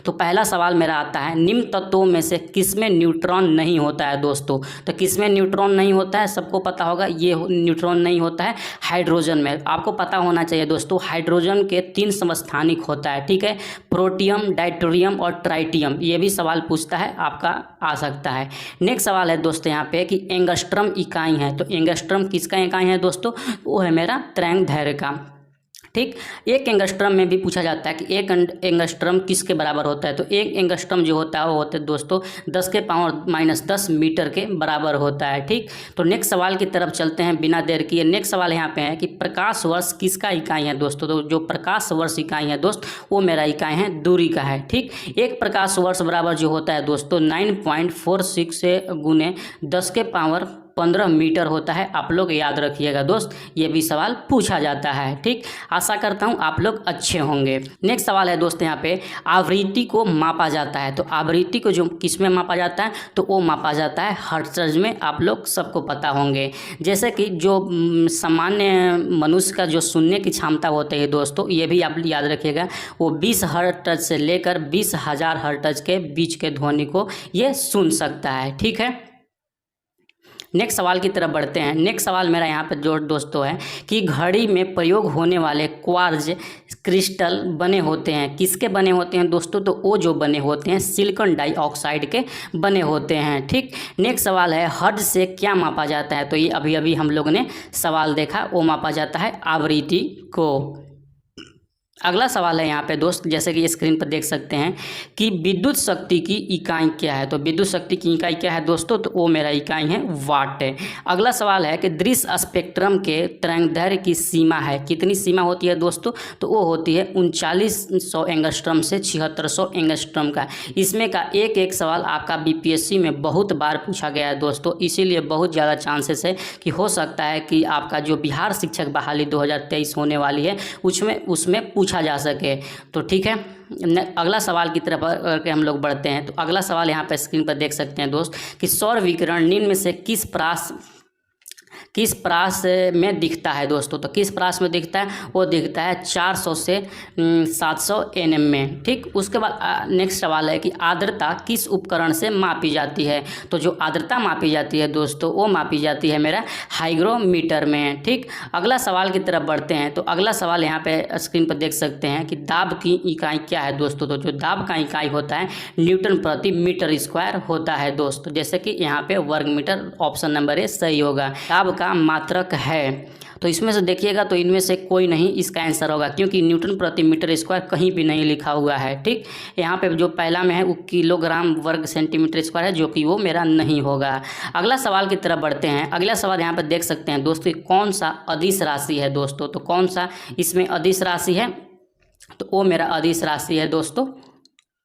तो पहला सवाल मेरा आता है, निम्न तत्वों में से किसमें न्यूट्रॉन नहीं होता है दोस्तों। तो किसमें न्यूट्रॉन नहीं होता है, सबको पता होगा, ये न्यूट्रॉन नहीं होता है हाइड्रोजन में। आपको पता होना चाहिए दोस्तों, हाइड्रोजन के 3 समस्थानिक होता है, ठीक है, प्रोटियम, डाइटोरियम और ट्राइटियम। ये भी सवाल पूछता है, आपका आ सकता है। नेक्स्ट सवाल है दोस्तों यहाँ पे कि एंगस्ट्रम इकाई है, तो एंगस्ट्रम किसका इकाई है दोस्तों, वो है मेरा तरंगदैर्घ्य का, ठीक। एक एंगस्ट्रम में भी पूछा जाता है कि एक एंगस्ट्रम किसके बराबर होता है, तो एक एंगस्ट्रम जो होता है वो होता है दोस्तों 10⁻⁻10 मीटर के बराबर होता है, ठीक। तो नेक्स्ट सवाल की तरफ चलते हैं बिना देर किए। नेक्स्ट सवाल यहाँ पे है कि प्रकाश वर्ष किसका इकाई है दोस्तों। तो जो प्रकाश वर्ष इकाई है दोस्त, वो मेरा इकाई है दूरी का है, ठीक। एक प्रकाश वर्ष बराबर जो होता है दोस्तों 9.46 से गुने 10⁻15 मीटर होता है। आप लोग याद रखिएगा दोस्त, ये भी सवाल पूछा जाता है, ठीक। आशा करता हूँ आप लोग अच्छे होंगे। नेक्स्ट सवाल है दोस्त यहाँ पे, आवृत्ति को मापा जाता है, तो आवृत्ति को जो किस में मापा जाता है, तो वो मापा जाता है हर्ट्ज में। आप लोग सबको पता होंगे, जैसे कि जो सामान्य मनुष्य का जो सुनने की क्षमता होती है दोस्तों, ये भी आप याद रखिएगा, वो 20 हर्ट्ज से लेकर 20,000 हर्ट्ज के बीच के ध्वनि को ये सुन सकता है, ठीक है। नेक्स्ट सवाल की तरफ बढ़ते हैं। नेक्स्ट सवाल मेरा यहाँ पे जो दोस्तों है कि घड़ी में प्रयोग होने वाले क्वार्ज क्रिस्टल बने होते हैं, किसके बने होते हैं दोस्तों, तो वो जो बने होते हैं सिलिकॉन डाइऑक्साइड के बने होते हैं, ठीक। नेक्स्ट सवाल है, हर्ट्ज से क्या मापा जाता है, तो ये अभी अभी हम लोग ने सवाल देखा, वो मापा जाता है आवृत्ति को। अगला सवाल है यहाँ पे दोस्त, जैसे कि स्क्रीन पर देख सकते हैं कि विद्युत शक्ति की इकाई क्या है, तो विद्युत शक्ति की इकाई क्या है दोस्तों, तो वो मेरा इकाई है वाट है। अगला सवाल है कि दृश्य स्पेक्ट्रम के तरंगदैर्घ्य की सीमा है, कितनी सीमा होती है दोस्तों, तो वो होती है 3900 एंगस्ट्रम से 7600 एंगस्ट्रम का। इसमें का एक एक सवाल आपका बीपीएससी में बहुत बार पूछा गया है दोस्तों, इसीलिए बहुत ज़्यादा चांसेस है कि हो सकता है कि आपका जो बिहार शिक्षक बहाली 2023 होने वाली है उसमें पूछा जा सके, तो ठीक है। अगला सवाल की तरफ करके हम लोग बढ़ते हैं। तो अगला सवाल यहाँ पर स्क्रीन पर देख सकते हैं दोस्त कि सौर विकिरण निम्न में से किस प्रास में दिखता है दोस्तों, तो किस प्रास में दिखता है, वो दिखता है 400 से 700 nm में, ठीक। उसके बाद नेक्स्ट सवाल है कि आर्द्रता किस उपकरण से मापी जाती है, तो जो आर्द्रता मापी जाती है दोस्तों, वो मापी जाती है मेरा हाइग्रोमीटर में, ठीक। अगला सवाल की तरफ बढ़ते हैं। तो अगला सवाल यहाँ पे स्क्रीन पर देख सकते हैं कि दाब की इकाई क्या है दोस्तों, तो जो दाब का इकाई होता है न्यूटन प्रति मीटर स्क्वायर होता है दोस्तों, जैसे कि यहाँ पे वर्ग मीटर, ऑप्शन नंबर ए सही होगा। दाब का मात्रक है, तो इसमें से देखिएगा तो इनमें से कोई नहीं इसका आंसर होगा, क्योंकि न्यूटन प्रति मीटर स्क्वायर कहीं भी नहीं लिखा हुआ है, ठीक। यहाँ पे जो पहला में है वो किलोग्राम वर्ग सेंटीमीटर स्क्वायर है, जो कि वो मेरा नहीं होगा। अगला सवाल की तरफ बढ़ते हैं। अगला सवाल यहाँ पे देख सकते हैं दोस्तों, कौन सा अदिश राशि है दोस्तों, तो कौन सा इसमें अदिश राशि है, तो वो मेरा अदिश राशि है दोस्तों।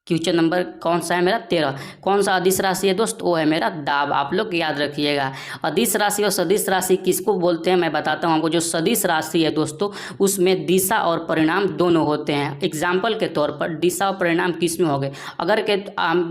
क्वेश्चन नंबर कौन सा है मेरा 13, कौन सा अदिश राशि है दोस्त, वो है मेरा दाब। आप लोग याद रखिएगा, अदिश राशि और सदिश राशि किसको बोलते हैं मैं बताता हूँ आपको। जो सदिश राशि है दोस्तों, उसमें दिशा और परिणाम दोनों होते हैं। एग्जाम्पल के तौर पर दिशा और परिणाम किस में हो गए, अगर के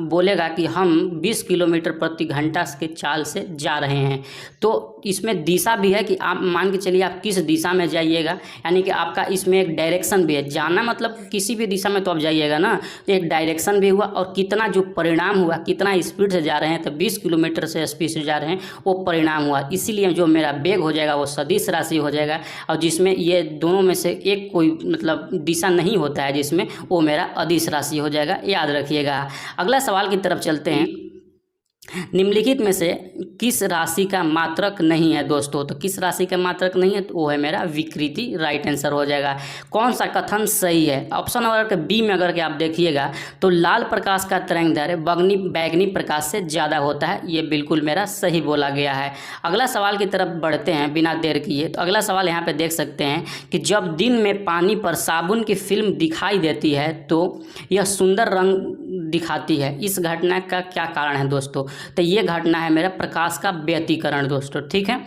बोलेगा कि हम 20 किलोमीटर प्रति घंटा के चाल से जा रहे हैं, तो इसमें दिशा भी है कि आप मान के चलिए आप किस दिशा में जाइएगा, यानी कि आपका इसमें एक डायरेक्शन भी है, जाना मतलब किसी भी दिशा में तो आप जाइएगा ना, एक डायरेक्शन भी हुआ, और कितना जो परिणाम हुआ, कितना स्पीड से जा रहे हैं, तो 20 किलोमीटर से स्पीड से जा रहे हैं, वो परिणाम हुआ। इसीलिए जो मेरा वेग हो जाएगा वो सदिश राशि हो जाएगा, और जिसमें ये दोनों में से एक कोई मतलब दिशा नहीं होता है जिसमें, वो मेरा अदिश राशि हो जाएगा, याद रखिएगा। अगला सवाल की तरफ चलते हैं। निम्नलिखित में से किस राशि का मात्रक नहीं है दोस्तों, तो किस राशि का मात्रक नहीं है, तो वो है मेरा विकृति, राइट आंसर हो जाएगा। कौन सा कथन सही है, ऑप्शन नंबर बी में अगर के आप देखिएगा तो लाल प्रकाश का तरंगदैर्घ्य बैगनी प्रकाश से ज़्यादा होता है, ये बिल्कुल मेरा सही बोला गया है। अगला सवाल की तरफ बढ़ते हैं बिना देर किए। तो अगला सवाल यहाँ पे देख सकते हैं कि जब दिन में पानी पर साबुन की फिल्म दिखाई देती है तो यह सुंदर रंग दिखाती है, इस घटना का क्या कारण है दोस्तों, तो ये घटना है मेरा प्रकाश का व्यतिकरण दोस्तों, ठीक है।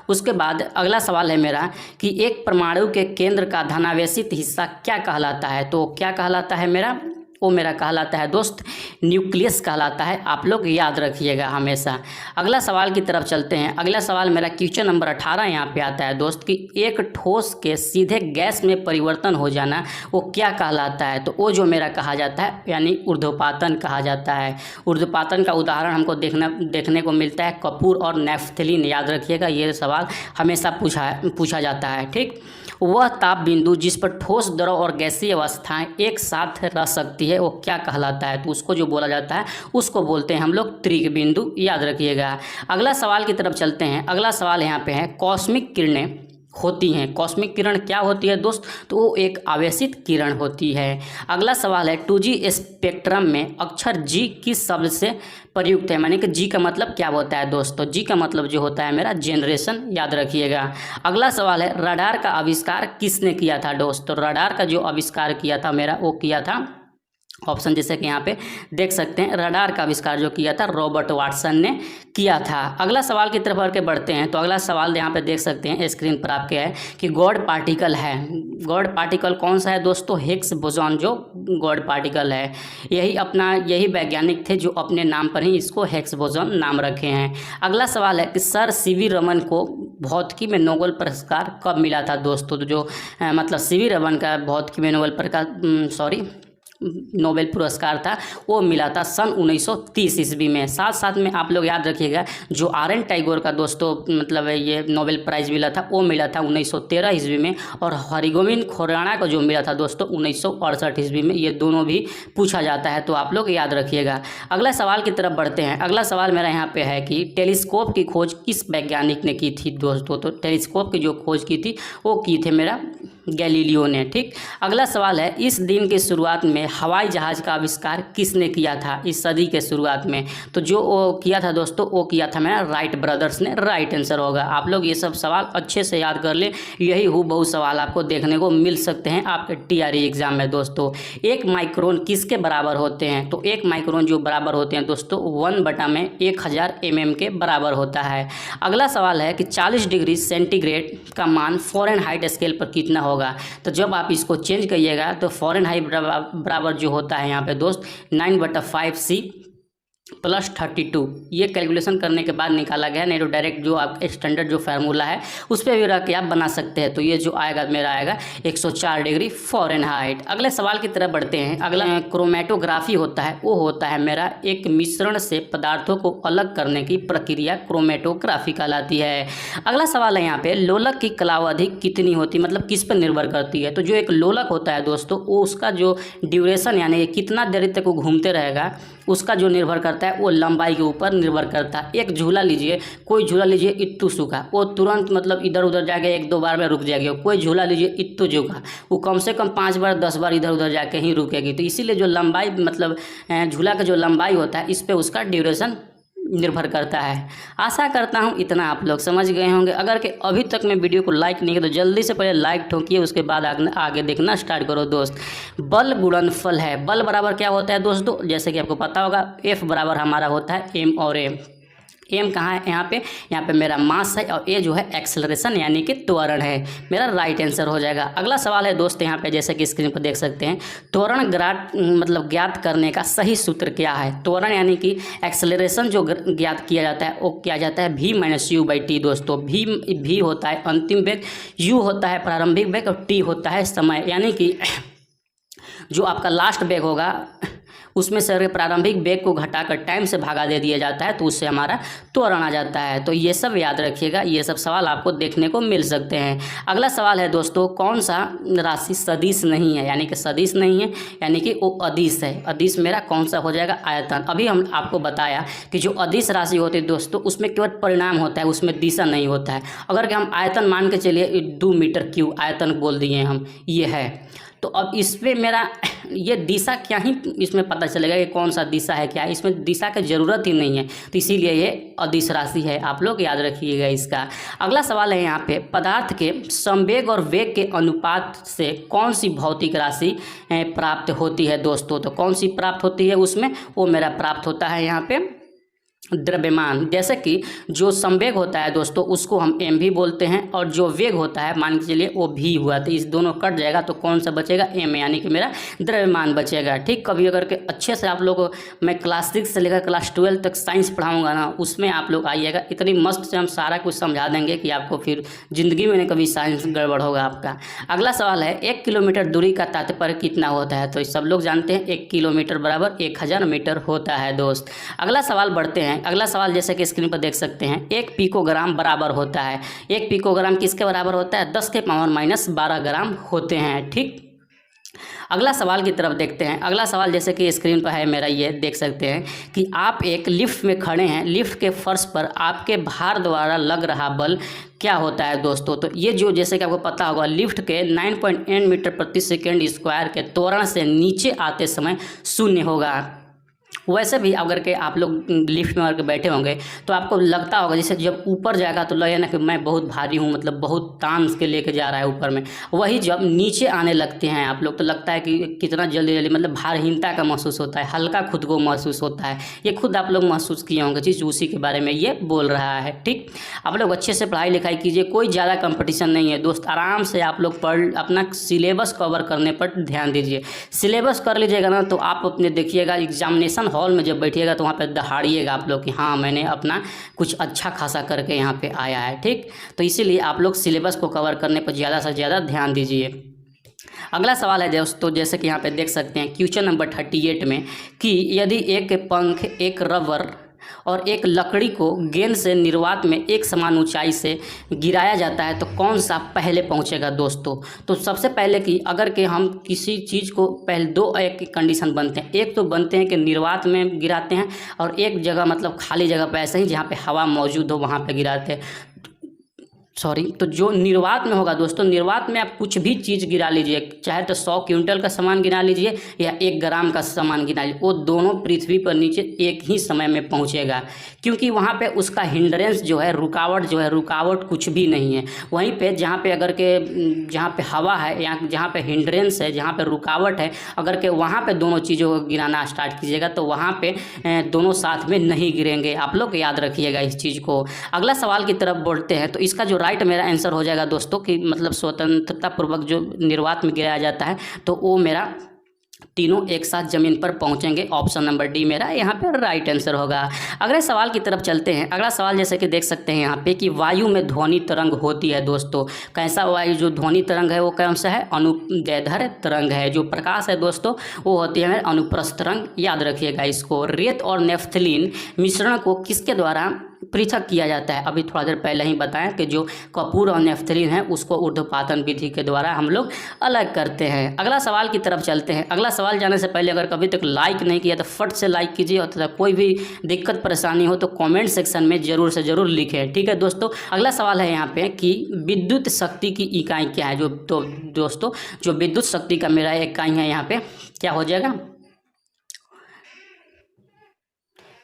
उसके बाद अगला सवाल है मेरा कि एक परमाणु के केंद्र का धनावेशित हिस्सा क्या कहलाता है, तो क्या कहलाता है मेरा, वो मेरा कहलाता है दोस्त न्यूक्लियस कहलाता है, आप लोग याद रखिएगा हमेशा। अगला सवाल की तरफ चलते हैं। अगला सवाल मेरा क्वेश्चन नंबर 18 यहाँ पे आता है दोस्त कि एक ठोस के सीधे गैस में परिवर्तन हो जाना वो क्या कहलाता है? तो वो जो मेरा कहा जाता है यानी ऊर्ध्वपातन कहा जाता है। ऊर्ध्वपातन का उदाहरण हमको देखने को मिलता है कपूर और नेफ्थलीन, याद रखिएगा ये सवाल हमेशा पूछा जाता है। ठीक, वह ताप बिंदु जिस पर ठोस, द्रव और गैसीय अवस्थाएं एक साथ रह सकती है वो क्या कहलाता है? तो उसको जो बोला जाता है उसको बोलते हैं हम लोग त्रिक बिंदु, याद रखिएगा। अगला सवाल की तरफ चलते हैं। अगला सवाल यहाँ पे है कॉस्मिक किरणें होती हैं। कॉस्मिक किरण क्या होती है दोस्त? तो वो एक आवेशित किरण होती है। अगला सवाल है 2G स्पेक्ट्रम में अक्षर G किस शब्द से प्रयुक्त है? माने कि G का मतलब क्या होता है दोस्तों? G का मतलब जो होता है मेरा जनरेशन, याद रखिएगा। अगला सवाल है रडार का आविष्कार किसने किया था दोस्तों? रडार का जो आविष्कार किया था मेरा वो किया था ऑप्शन जैसे कि यहाँ पे देख सकते हैं, रडार का आविष्कार जो किया था रॉबर्ट वाटसन ने किया था। अगला सवाल की तरफ आगे बढ़ते हैं। तो अगला सवाल यहाँ पे देख सकते हैं स्क्रीन पर आपके है कि गॉड पार्टिकल है। गॉड पार्टिकल कौन सा है दोस्तों? हिग्स बोसॉन जो गॉड पार्टिकल है, यही वैज्ञानिक थे जो अपने नाम पर ही इसको हिग्स बोसॉन नाम रखे हैं। अगला सवाल है कि सर सीवी रमन को भौतिकी में नोबेल पुरस्कार कब मिला था दोस्तों? तो जो मतलब सीवी रमन का भौतिकी में नोबेल पुरस्कार था वो मिला था सन 1930 ईस्वी में। साथ साथ में आप लोग याद रखिएगा जो R.N. टैगोर का दोस्तों मतलब ये नोबेल प्राइज़ मिला था वो मिला था 1913 ईस्वी में, और हरिगोविंद खुराना को जो मिला था दोस्तों 1968 ईस्वी में। ये दोनों भी पूछा जाता है तो आप लोग याद रखिएगा। अगला सवाल की तरफ बढ़ते हैं। अगला सवाल मेरा यहाँ पे है कि टेलीस्कोप की खोज किस वैज्ञानिक ने की थी दोस्तों? तो टेलीस्कोप की जो खोज की थी वो की थे मेरा गैलीलियो ने। ठीक, अगला सवाल है इस दिन के शुरुआत में हवाई जहाज़ का आविष्कार किसने किया था इस सदी के शुरुआत में? तो जो वो किया था दोस्तों वो किया था मेरा राइट ब्रदर्स ने। राइट आंसर होगा। आप लोग ये सब सवाल अच्छे से याद कर ले, यही हूबहू सवाल आपको देखने को मिल सकते हैं आपके TRE एग्जाम में दोस्तों। 1 माइक्रोन किसके बराबर होते हैं? तो 1 माइक्रोन जो बराबर होते हैं दोस्तों 1/1000 mm के बराबर होता है। अगला सवाल है कि 40 डिग्री सेंटीग्रेड का मान फ़ारेनहाइट स्केल पर कितना होगा? तो जब आप इसको चेंज करिएगा तो फ़ारेनहाइट बराबर जो होता है यहाँ पे दोस्त 9/5C + 32। ये कैलकुलेशन करने के बाद निकाला गया, नहीं तो डायरेक्ट जो आप स्टैंडर्ड जो फार्मूला है उस पर भी रख के आप बना सकते हैं। तो ये जो आएगा मेरा आएगा 104 डिग्री फ़ारेनहाइट। अगले सवाल की तरफ बढ़ते हैं। अगला क्रोमेटोग्राफी होता है, वो होता है मेरा एक मिश्रण से पदार्थों को अलग करने की प्रक्रिया क्रोमेटोग्राफी कहलाती है। अगला सवाल है यहाँ पे लोलक की कालावधि कितनी होती है, मतलब किस पर निर्भर करती है? तो जो एक लोलक होता है दोस्तों वो उसका जो ड्यूरेशन यानी कितना देर तक वो घूमते रहेगा उसका जो निर्भर करता है वो लंबाई के ऊपर निर्भर करता है। एक झूला लीजिए, कोई झूला लीजिए इत्तू सूखा, वो तुरंत मतलब इधर उधर जाके 1-2 बार में रुक जाएगी। कोई झूला लीजिए इत्तू जोगा, वो कम से कम 5 बार 10 बार इधर उधर जाके ही रुकेगी। तो इसीलिए जो लंबाई मतलब झूला का जो लंबाई होता है इस पर उसका ड्यूरेशन निर्भर करता है। आशा करता हूँ इतना आप लोग समझ गए होंगे। अगर कि अभी तक मैं वीडियो को लाइक नहीं किया तो जल्दी से पहले लाइक ठोकिए, उसके बाद आगे देखना स्टार्ट करो दोस्त। बल गुणनफल है, बल बराबर क्या होता है दोस्तों? जैसे कि आपको पता होगा F बराबर हमारा होता है M और A। एम कहाँ है यहाँ पे मेरा मास है, और ए जो है एक्सेलरेशन यानी कि त्वरण है। मेरा राइट आंसर हो जाएगा। अगला सवाल है दोस्त यहाँ पे जैसे कि स्क्रीन पर देख सकते हैं, त्वरण ज्ञात करने का सही सूत्र क्या है? त्वरण यानी कि एक्सेलरेशन जो ज्ञात किया जाता है वो किया जाता है v - u/t दोस्तों। v होता है अंतिम वेग, u होता है प्रारंभिक वेग, और t होता है समय। यानी कि जो आपका लास्ट वेग होगा उसमें से प्रारंभिक वेग को घटाकर टाइम से भागा दे दिया जाता है तो उससे हमारा त्वरण आ जाता है। तो ये सब याद रखिएगा, ये सब सवाल आपको देखने को मिल सकते हैं। अगला सवाल है दोस्तों कौन सा राशि सदिश नहीं है? यानी कि सदिश नहीं है यानी कि वो अदिश है। अदिश मेरा कौन सा हो जाएगा? आयतन। अभी हम आपको बताया कि जो अदिश राशि होती है दोस्तों उसमें केवल परिणाम होता है, उसमें दिशा नहीं होता है। अगर कि हम आयतन मान के चलिए 2 मीटर क्यूब आयतन बोल दिए हम, ये है, तो अब इस पर मेरा ये दिशा क्या ही इसमें पता चलेगा कि कौन सा दिशा है क्या है? इसमें दिशा की ज़रूरत ही नहीं है, तो इसीलिए ये अदिश राशि है। आप लोग याद रखिएगा इसका। अगला सवाल है यहाँ पे पदार्थ के संवेग और वेग के अनुपात से कौन सी भौतिक राशि प्राप्त होती है दोस्तों? तो कौन सी प्राप्त होती है उसमें? वो मेरा प्राप्त होता है यहाँ पे द्रव्यमान, जैसे कि जो संवेग होता है दोस्तों उसको हम एम भी बोलते हैं, और जो वेग होता है मान के चलिए वो भी हुआ, तो इस दोनों कट जाएगा तो कौन सा बचेगा, एम, यानी कि मेरा द्रव्यमान बचेगा। ठीक, कभी अगर के अच्छे से आप लोग, मैं क्लास 6 से लेकर क्लास 12 तक साइंस पढ़ाऊंगा ना, उसमें आप लोग आइएगा, इतनी मस्त से हम सारा कुछ समझा देंगे कि आपको फिर ज़िंदगी में कभी साइंस गड़बड़ होगा आपका। अगला सवाल है 1 किलोमीटर दूरी का तात्पर्य कितना होता है, तो सब लोग जानते हैं 1 किलोमीटर बराबर 1000 मीटर होता है दोस्त। अगला सवाल बढ़ते हैं। अगला सवाल जैसे कि स्क्रीन पर देख सकते हैं, 1 पिकोग्राम बराबर होता है, 1 पिकोग्राम किसके बराबर होता है, 10 के पावर माइनस 12 ग्राम होते हैं। ठीक, अगला सवाल की तरफ देखते हैं। अगला सवाल जैसे कि स्क्रीन पर है मेरा, ये देख सकते हैं कि आप एक लिफ्ट में खड़े हैं, लिफ्ट के फर्श पर आपके भार द्वारा लग रहा बल क्या होता है दोस्तों। तो ये जो जैसे कि आपको पता होगा, लिफ्ट के 9.8 मीटर प्रति सेकेंड स्क्वायर के त्वरण से नीचे आते समय शून्य होगा। वैसे भी अगर के आप लोग लिफ्ट में अगर के बैठे होंगे तो आपको लगता होगा जैसे जब ऊपर जाएगा तो लगेगा ना कि मैं बहुत भारी हूँ, मतलब बहुत तान के लेके जा रहा है ऊपर में। वही जब नीचे आने लगते हैं आप लोग तो लगता है कि कितना जल्दी जल्दी, मतलब भारहीनता का महसूस होता है, हल्का खुद को महसूस होता है। ये खुद आप लोग महसूस किए होंगे, चीज़ उसी के बारे में ये बोल रहा है। ठीक, आप लोग अच्छे से पढ़ाई लिखाई कीजिए, कोई ज़्यादा कंपटीशन नहीं है दोस्त, आराम से आप लोग पढ़, अपना सिलेबस कवर करने पर ध्यान दीजिए। सिलेबस कर लीजिएगा ना तो आप अपने देखिएगा एग्जामिनेशन हॉल में जब बैठिएगा तो वहाँ पे दहाड़िएगा आप लोग कि हाँ मैंने अपना कुछ अच्छा खासा करके यहाँ पे आया है। ठीक, तो इसीलिए आप लोग सिलेबस को कवर करने पर ज़्यादा से ज़्यादा ध्यान दीजिए। अगला सवाल है दोस्तों, जैसे कि यहाँ पे देख सकते हैं क्वेश्चन नंबर 38 में, कि यदि एक पंख, एक रबर और एक लकड़ी को गेंद से निर्वात में एक समान ऊंचाई से गिराया जाता है तो कौन सा पहले पहुंचेगा दोस्तों। तो सबसे पहले कि अगर कि हम किसी चीज़ को पहले दो एक कंडीशन बनते हैं, एक तो बनते हैं कि निर्वात में गिराते हैं, और एक जगह मतलब खाली जगह पर ऐसे ही जहाँ पे हवा मौजूद हो वहाँ पे गिराते हैं। तो जो निर्वात में होगा दोस्तों, निर्वात में आप कुछ भी चीज़ गिरा लीजिए, चाहे तो 100 क्विंटल का सामान गिरा लीजिए या 1 ग्राम का सामान गिरा लीजिए, वो दोनों पृथ्वी पर नीचे एक ही समय में पहुंचेगा, क्योंकि वहाँ पे उसका हिंड्रेंस जो है, रुकावट कुछ भी नहीं है। वहीं पे जहाँ पे अगर के जहाँ पे हवा है या जहाँ पे हिंड्रेंस है, जहाँ पे रुकावट है, अगर के वहाँ पे दोनों चीज़ों को गिराना स्टार्ट कीजिएगा तो वहाँ पे दोनों साथ में नहीं गिरेंगे। आप लोग याद रखिएगा इस चीज़ को। अगला सवाल की तरफ बढ़ते हैं। तो इसका जो राइट मेरा आंसर हो जाएगा दोस्तों कि मतलब स्वतंत्रता पूर्वक जो निर्वात में गिराया जाता है तो वो मेरा तीनों एक साथ जमीन पर पहुंचेंगे। ऑप्शन नंबर डी मेरा यहाँ पे राइट आंसर होगा। अगले सवाल की तरफ चलते हैं। अगला सवाल जैसे कि देख सकते हैं यहाँ पे कि वायु में ध्वनि तरंग होती है दोस्तों। कैसा वायु जो ध्वनि तरंग है वो कौन सा है, अनुदैर्ध्य तरंग है। जो प्रकाश है दोस्तों वो होती है अनुप्रस्थ तरंग, याद रखिएगा इसको। रेत और नेफ्थलीन मिश्रण को किसके द्वारा पृथक किया जाता है, अभी थोड़ा देर पहले ही बताया कि जो कपूर और नेफ्थलीन है उसको ऊर्ध्वपातन विधि के द्वारा हम लोग अलग करते हैं। अगला सवाल की तरफ चलते हैं। अगला सवाल जाने से पहले अगर कभी तक लाइक नहीं किया तो फट से लाइक कीजिए, और तथा कोई भी दिक्कत परेशानी हो तो कमेंट सेक्शन में ज़रूर से ज़रूर लिखें। ठीक है दोस्तों। अगला सवाल है यहाँ पे कि विद्युत शक्ति की इकाई क्या है। तो दोस्तों जो विद्युत शक्ति का मेरा इकाई है यहाँ पे क्या हो जाएगा,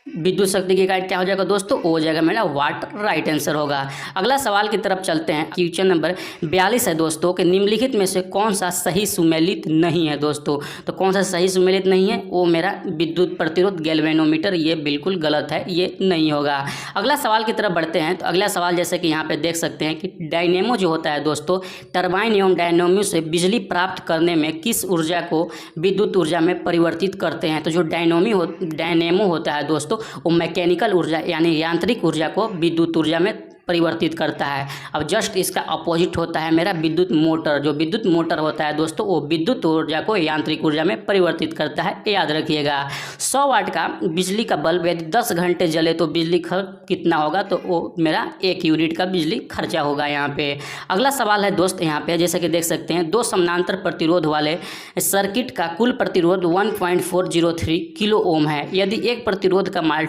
विद्युत शक्ति की इकाई क्या हो जाएगा दोस्तों, वो हो जाएगा मेरा वाट, राइट आंसर होगा। अगला सवाल की तरफ चलते हैं। क्वेश्चन नंबर 42 है दोस्तों कि निम्नलिखित में से कौन सा सही सुमेलित नहीं है दोस्तों। तो कौन सा सही सुमेलित नहीं है, वो मेरा विद्युत प्रतिरोध गैल्वेनोमीटर, ये बिल्कुल गलत है, ये नहीं होगा। अगला सवाल की तरफ बढ़ते हैं। तो अगला सवाल जैसे कि यहाँ पे देख सकते हैं कि डायनेमो जो होता है दोस्तों, टरबाइन एवं डायनेमो से बिजली प्राप्त करने में किस ऊर्जा को विद्युत ऊर्जा में परिवर्तित करते हैं। तो जो डायनेमो होता है दोस्तों वो मैकेनिकल ऊर्जा यानी यांत्रिक ऊर्जा को विद्युत ऊर्जा में परिवर्तित करता है। अब जस्ट इसका अपोजिट होता है मेरा विद्युत मोटर। जो विद्युत मोटर होता है दोस्तों वो विद्युत ऊर्जा को यांत्रिक ऊर्जा में परिवर्तित करता है, याद रखिएगा। 100 वाट का बिजली का बल्ब यदि 10 घंटे जले तो बिजली खर्च कितना होगा, तो वो मेरा 1 यूनिट का बिजली खर्चा होगा यहाँ पे। अगला सवाल है दोस्त यहाँ पे जैसे कि देख सकते हैं, 2 समानांतर प्रतिरोध वाले सर्किट का कुल प्रतिरोध 1.403 किलो ओम है। यदि एक प्रतिरोध का मान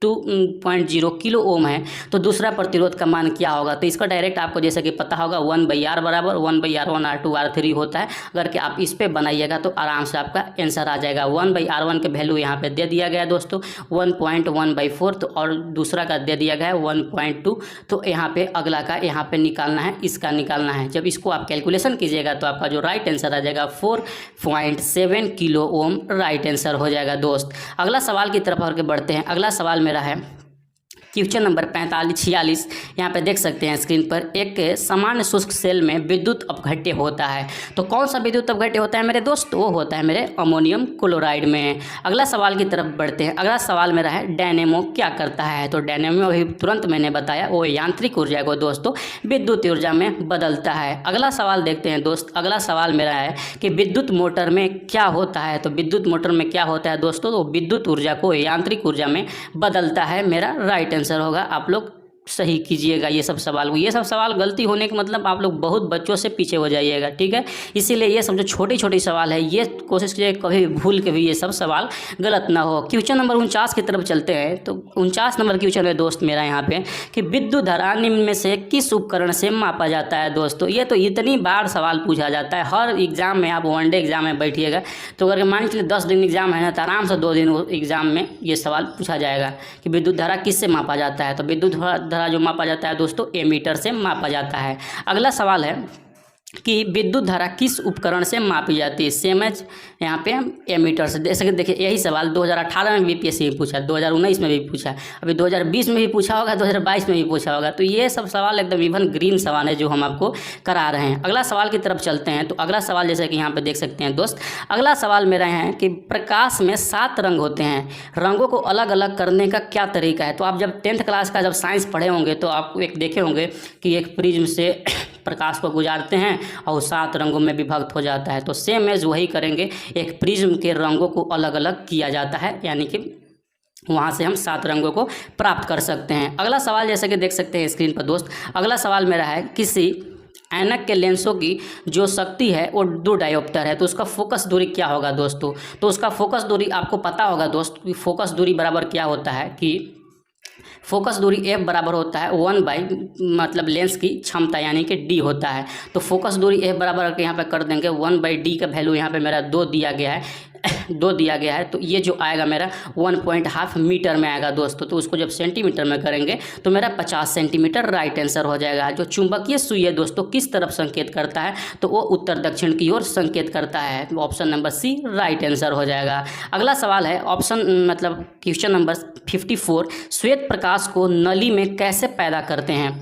2.0 किलो ओम है तो दूसरा प्रतिरोध का मान क्या होगा। तो इसका डायरेक्ट आपको जैसे कि पता होगा 1/R बराबर 1/R1 R2 R3 होता है। अगर कि आप इस पे बनाइएगा तो आराम से आपका आंसर आ जाएगा। 1/R1 के वैल्यू यहाँ पे दे दिया गया है दोस्तों 1.1/4, तो और दूसरा का दे दिया गया है 1.2। तो यहाँ पे अगला का यहाँ पे निकालना है, इसका निकालना है। जब इसको आप कैलकुलेशन कीजिएगा तो आपका जो राइट आंसर आ जाएगा 4.7 किलो ओम राइट आंसर हो जाएगा दोस्त। अगला सवाल की तरफ और बढ़ते हैं। अगला सवाल मेरा है क्वेश्चन नंबर 45-46। यहाँ पे देख सकते हैं स्क्रीन पर, एक सामान्य शुष्क सेल में विद्युत अपघट्य होता है। तो कौन सा विद्युत अपघट्य होता है मेरे दोस्त? वो होता है मेरे अमोनियम क्लोराइड में। अगला सवाल की तरफ बढ़ते हैं। अगला सवाल मेरा है डायनेमो क्या करता है? तो डायनेमो अभी तुरंत मैंने बताया, वो यांत्रिक ऊर्जा को दोस्तों विद्युत ऊर्जा में बदलता है। अगला सवाल देखते हैं दोस्त। अगला सवाल मेरा है कि विद्युत मोटर में क्या होता है? तो विद्युत मोटर में क्या होता है दोस्तों? तो विद्युत ऊर्जा को यांत्रिक ऊर्जा में बदलता है। मेरा राइट आंसर होगा। आप लोग सही कीजिएगा ये सब सवाल को। ये सब सवाल गलती होने का मतलब आप लोग बहुत बच्चों से पीछे हो जाइएगा, ठीक है। इसीलिए ये सब जो छोटी छोटी सवाल है ये कोशिश कीजिए कभी भी भूल के भी ये सब सवाल गलत ना हो। क्वेश्चन नंबर 49 की तरफ चलते हैं। तो 49 नंबर क्वेश्चन है दोस्त मेरा यहाँ पे कि विद्युत धारा निम्न में से किस उपकरण से मापा जाता है? दोस्तों ये तो इतनी बार सवाल पूछा जाता है हर एग्जाम में। आप वनडे एग्जाम में बैठिएगा तो अगर मान लीजिए 10 दिन एग्जाम है ना, तो आराम से 2 दिन एग्जाम में ये सवाल पूछा जाएगा कि विद्युत धारा किससे मापा जाता है। तो विद्युत धारा जो मापा जाता है दोस्तों एमीटर से मापा जाता है। अगला सवाल है कि विद्युत धारा किस उपकरण से मापी जाती है? सेम एज यहाँ पे एमीटर से। जैसे कि देखिए यही सवाल 2018 में भी बीपीएससी में पूछा, 2019 में भी पूछा, अभी 2020 में भी पूछा होगा, 2022 में भी पूछा होगा। तो ये सब सवाल एकदम इवन ग्रीन सवाल है जो हम आपको करा रहे हैं। अगला सवाल की तरफ चलते हैं। तो अगला सवाल जैसे कि यहाँ पे देख सकते हैं दोस्त, अगला सवाल मेरा है कि प्रकाश में 7 रंग होते हैं, रंगों को अलग अलग करने का क्या तरीका है? तो आप जब 10th क्लास का जब साइंस पढ़े होंगे तो आप एक देखे होंगे कि एक प्रिज्म से प्रकाश को गुजारते हैं और 7 रंगों में विभक्त हो जाता है। तो सेम एज वही करेंगे, एक प्रिज्म के रंगों को अलग अलग किया जाता है, यानी कि वहाँ से हम 7 रंगों को प्राप्त कर सकते हैं। अगला सवाल जैसे कि देख सकते हैं स्क्रीन पर दोस्त, अगला सवाल मेरा है किसी ऐनक के लेंसों की जो शक्ति है वो 2 डायोप्टर है, तो उसका फोकस दूरी क्या होगा दोस्तों? तो उसका फोकस दूरी आपको पता होगा दोस्त कि फोकस दूरी बराबर क्या होता है कि फोकस दूरी एफ बराबर होता है 1 मतलब लेंस की क्षमता यानी कि डी होता है। तो फोकस दूरी एफ बराबर यहाँ पे कर देंगे 1/d का वैल्यू यहाँ पे मेरा 2 दिया गया है 2 दिया गया है। तो ये जो आएगा मेरा 1.5 मीटर में आएगा दोस्तों। तो उसको जब सेंटीमीटर में करेंगे तो मेरा 50 सेंटीमीटर राइट आंसर हो जाएगा। जो चुंबकीय सुई है दोस्तों किस तरफ संकेत करता है? तो वो उत्तर दक्षिण की ओर संकेत करता है। तो option number C right answer हो जाएगा। अगला सवाल है ऑप्शन मतलब क्वेश्चन नंबर 54, श्वेत प्रकाश को नली में कैसे पैदा करते हैं?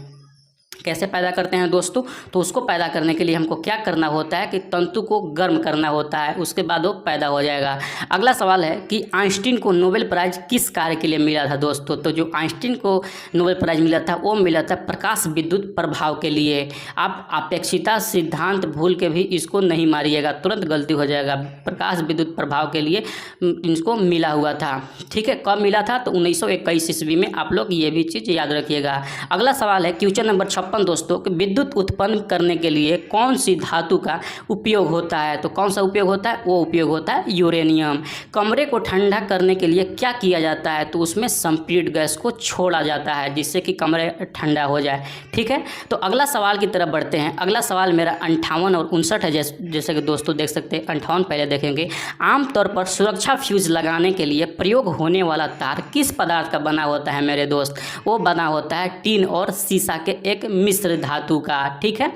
कैसे पैदा करते हैं दोस्तों? तो उसको पैदा करने के लिए हमको क्या करना होता है कि तंतु को गर्म करना होता है, उसके बाद वो पैदा हो जाएगा। अगला सवाल है कि आइंस्टीन को नोबेल प्राइज किस कार्य के लिए मिला था दोस्तों? तो जो आइंस्टीन को नोबेल प्राइज मिला था वो मिला था प्रकाश विद्युत प्रभाव के लिए। आप अपेक्षिता सिद्धांत भूल के भी इसको नहीं मारिएगा, तुरंत गलती हो जाएगा। प्रकाश विद्युत प्रभाव के लिए इनको मिला हुआ था, ठीक है। कब मिला था? तो 1921 ईस्वी में। आप लोग ये भी चीज़ याद रखिएगा। अगला सवाल है क्वेश्चन नंबर 56 दोस्तों कि विद्युत उत्पन्न करने के लिए कौन सी धातु का उपयोग होता है? तो कौन सा उपयोग होता है? वो उपयोग होता है यूरेनियम। कमरे को ठंडा करने के लिए क्या किया जाता है? तो उसमें संपीड़ित गैस को छोड़ा जाता है जिससे कि कमरे ठंडा हो जाए, ठीक है। तो अगला सवाल की तरफ बढ़ते हैं। अगला सवाल मेरा 58 और 59 है। जैसे कि दोस्तों देख सकते हैं 58 पहले देखेंगे। आमतौर पर सुरक्षा फ्यूज लगाने के लिए प्रयोग होने वाला तार किस पदार्थ का बना होता है मेरे दोस्त? वो बना होता है टीन और सीसा के एक मिश्र धातु का, ठीक है।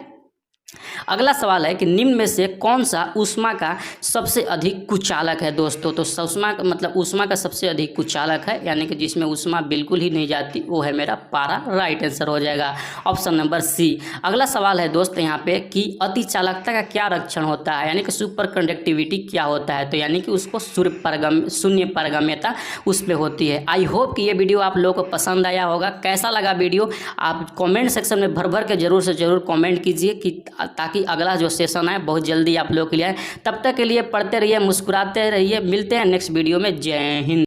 अगला सवाल है कि निम्न में से कौन सा ऊष्मा का सबसे अधिक कुचालक है दोस्तों? तो ऊष्मा मतलब ऊष्मा का सबसे अधिक कुचालक है यानी कि जिसमें ऊष्मा बिल्कुल ही नहीं जाती, वो है मेरा पारा। राइट आंसर हो जाएगा ऑप्शन नंबर सी। अगला सवाल है दोस्त यहाँ पे कि अति चालकता का क्या लक्षण होता है, यानी कि सुपर कंडक्टिविटी क्या होता है? तो यानी कि उसको शून्य पारगम्यता उस पर होती है। आई होप कि ये वीडियो आप लोगों को पसंद आया होगा। कैसा लगा वीडियो आप कॉमेंट सेक्शन में भर भर के जरूर से जरूर कॉमेंट कीजिए कि ताकि अगला जो सेशन है बहुत जल्दी आप लोगों के लिए आए। तब तक के लिए पढ़ते रहिए, मुस्कुराते रहिए। मिलते हैं नेक्स्ट वीडियो में। जय हिंद।